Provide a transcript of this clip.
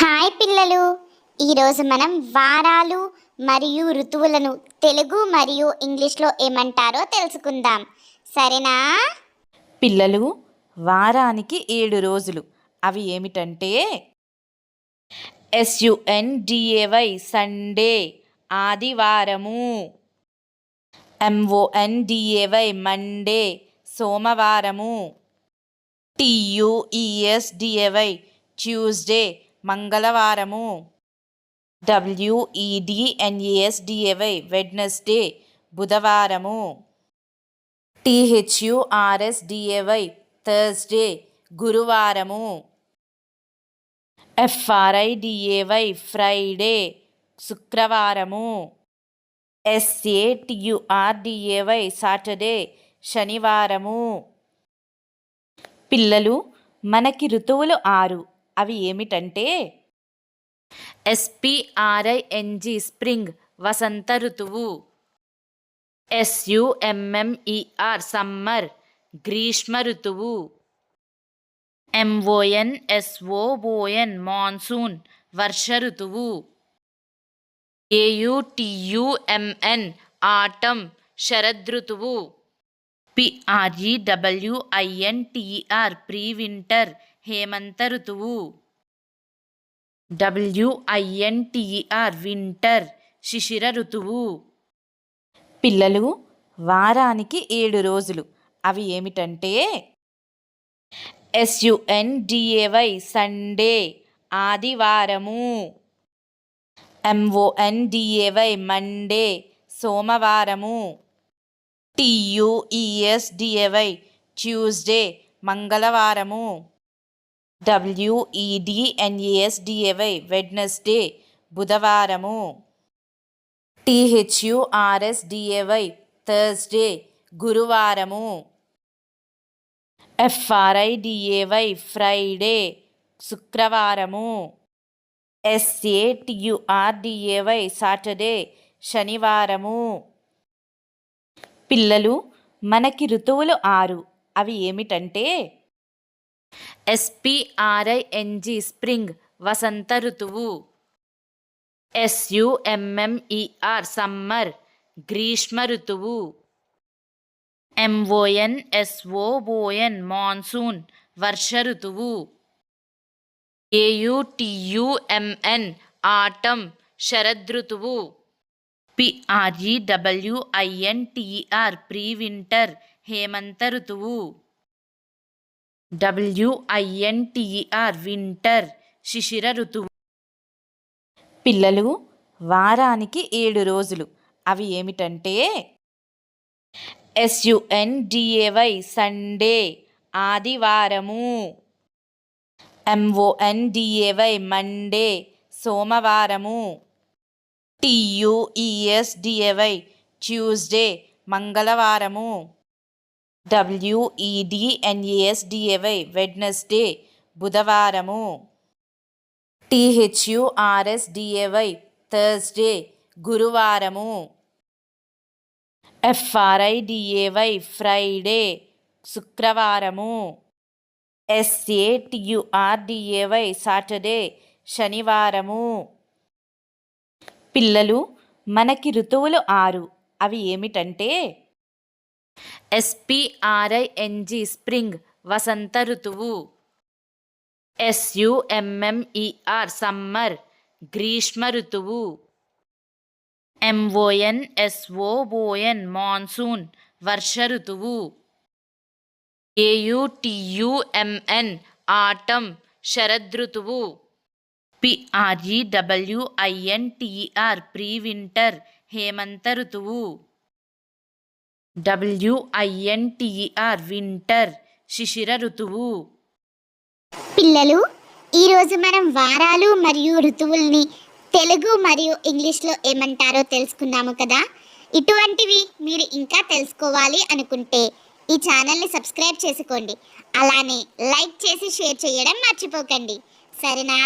Hi పిల్లలు, ఈరోజు మనం వారాలు మరియు ఋతువులను తెలుగు మరియు ఇంగ్లీష్లో ఏమంటారో తెలుసుకుందాం. సరేనా పిల్లలు? వారానికి 7 రోజులు. అవి ఏమిటంటే SUNDAY సండే ఆదివారము, MONDAY మండే సోమవారము, TUESDAY ట్యూస్డే మంగళవారము, WEDNESDAY వెడ్నెస్డే బుధవారము, THURSDAY థర్స్డే గురువారము, FRIDAY ఫ్రైడే శుక్రవారము, SATURDAY సాటర్డే శనివారము. పిల్లలు, మనకి ఋతువులు 6. అవి ఏమిటంటే SPRING స్ప్రింగ్ వసంత ఋతువు, SUMMER సమ్మర్ గ్రీష్మ ఋతువు, MONSOON మాన్సూన్ వర్ష ఋతువు, AUTUMN ఆటం శరదృతువు, PREWINTER ప్రీ వింటర్ హేమంత ఋతువు, WINTER వింటర్ శిశిర ఋతువు. పిల్లలు, వారానికి 7 రోజులు. అవి ఏమిటంటే SUNDAY సండే ఆదివారము, MONDAY మండే సోమవారము, TUESDAY ట్యూస్డే మంగళవారము, WEDNESDAY వెడ్నెస్డే బుధవారము, THURSDAY థర్స్డే గురువారము, FRIDAY ఫ్రైడే శుక్రవారము, SATURDAY సాటర్డే శనివారము. పిల్లలు, మనకి ఋతువులు 6. అవి ఏమిటంటే SPRING స్ప్రింగ్ వసంత ఋతువు, SUMMER సమ్మర్ గ్రీష్మ ఋతువు, MONSOON మాన్సూన్ వర్ష ఋతువు, AUTUMN ఆటం శరదృతువు, PREWINTER ప్రీ వింటర్ హేమంత ఋతువు, WINTER వింటర్ శిశిర ఋతువు. పిల్లలు, వారానికి 7 రోజులు. అవి ఏమిటంటే SUNDAY సండే ఆదివారము, MONDAY మండే సోమవారము, TUESDAY ట్యూస్డే మంగళవారము, WEDNESDAY వెడ్నెస్డే బుధవారము, THURSDAY థర్స్డే గురువారము, FRIDAY ఫ్రైడే శుక్రవారము, SATURDAY సాటర్డే శనివారము. పిల్లలు, మనకి ఋతువులు 6. అవి ఏమిటంటే SPRING స్ప్రింగ్ వసంత ఋతువు, SUMMER సమ్మర్ గ్రీష్మ ఋతువు, MONSOON మాన్సూన్ వర్ష ఋతువు, AUTUMN ఆటం శరదృతువు, PREWINTER ప్రీ వింటర్ హేమంత ఋతువు, WINTER వింటర్ శిశిర ఋతువు. పిల్లలు, ఈరోజు మనం వారాలు మరియు ఋతువుల్ని తెలుగు మరియు ఇంగ్లీష్లో ఏమంటారో తెలుసుకున్నాము కదా. ఇటువంటివి మీరు ఇంకా తెలుసుకోవాలి అనుకుంటే ఈ ఛానల్ని సబ్స్క్రైబ్ చేసుకోండి. అలానే లైక్ చేసి షేర్ చేయడం మర్చిపోకండి. సరేనా?